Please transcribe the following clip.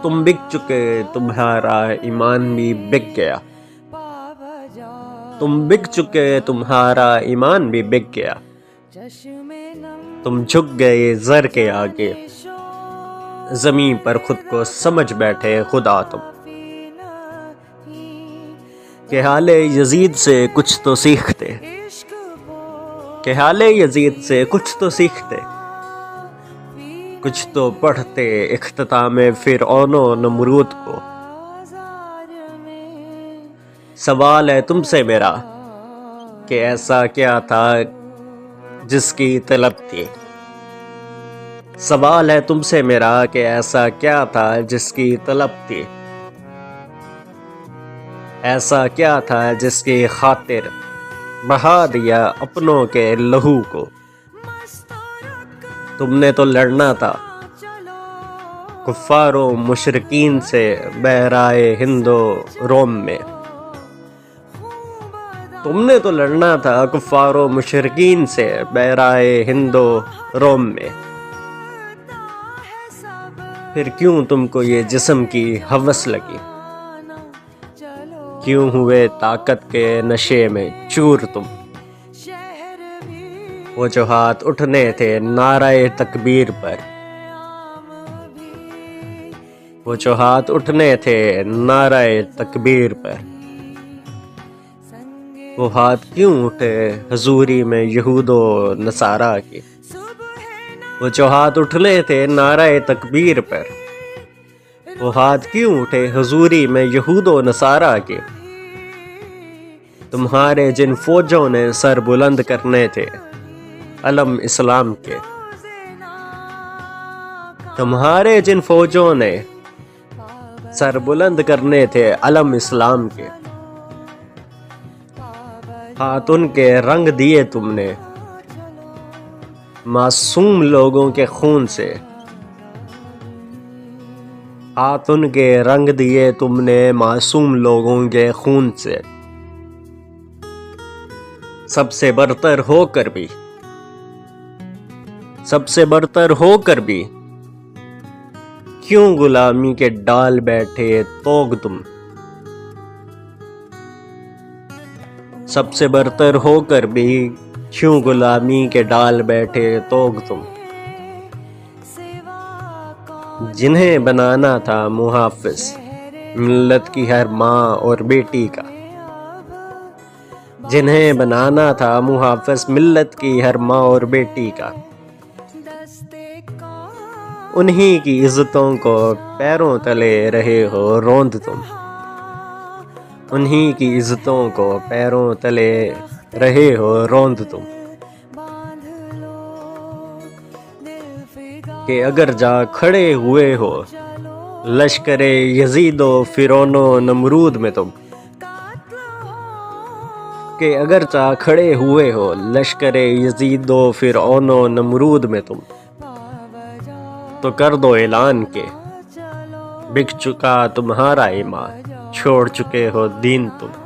تم بک چکے تمہارا ایمان بھی بک گیا، تم بک چکے تمہارا ایمان بھی بک گیا، تم جھک گئے زر کے آگے، زمین پر خود کو سمجھ بیٹھے خدا تم، کہ حال یزید سے کچھ تو سیکھتے، کہ حال یزید سے کچھ تو سیکھتے، کچھ تو پڑھتے اختتام فرعون و نمرود کو۔ سوال ہے تم سے میرا کہ ایسا کیا تھا جس کی طلب تھی، سوال ہے تم سے میرا کہ ایسا کیا تھا جس کی طلب تھی، ایسا کیا تھا جس کی خاطر بہا دیا اپنوں کے لہو کو۔ تم نے تو لڑنا تھا کفار و مشرکین سے بحرائے ہند و روم میں، تم نے تو لڑنا تھا کفار و مشرکین سے بحرائے ہند و روم میں، پھر کیوں تم کو یہ جسم کی ہوس لگی، کیوں ہوئے طاقت کے نشے میں چور تم؟ وہ جو ہاتھ اٹھنے تھے نعرہ تکبیر پر، وہ جو ہاتھ اٹھنے تھے نعرہ تکبیر پر، وہ ہاتھ کیوں اٹھے حضوری میں یہود و نصارہ کی؟ وہ جو ہاتھ اٹھنے تھے نعرہ تکبیر پر، وہ ہاتھ کیوں اٹھے حضوری میں یہود و نصارہ کی؟ تمہارے جن فوجوں نے سر بلند کرنے تھے علم اسلام کے، تمہارے جن فوجوں نے سر بلند کرنے تھے علم اسلام کے، ہاتھ ان کے رنگ دیے تم نے معصوم لوگوں کے خون سے، ہاتھ ان کے رنگ دیے تم نے معصوم لوگوں کے خون سے، سب سے برتر ہو کر بھی، سب سے برتر ہو کر بھی کیوں غلامی کے ڈال بیٹھے توگ تم؟ سب سے برتر ہو کر بھی کیوں غلامی کے ڈال بیٹھے توگ تم؟ جنہیں بنانا تھا محافظ ملت کی ہر ماں اور بیٹی کا، جنہیں بنانا تھا محافظ ملت کی ہر ماں اور بیٹی کا، انہی کی عزتوں کو پیروں تلے رہے ہو روند تم، انہی کی عزتوں کو پیروں تلے رہے ہو روند تم، کہ اگر جا کھڑے ہوئے ہو لشکر یزید و فرعون و نمرود میں تم، کہ اگر جا کھڑے ہوئے ہو لشکر یزید و فرعون و نمرود میں تم، تو کر دو اعلان کہ بک چکا تمہارا ایمان، چھوڑ چکے ہو دین تم۔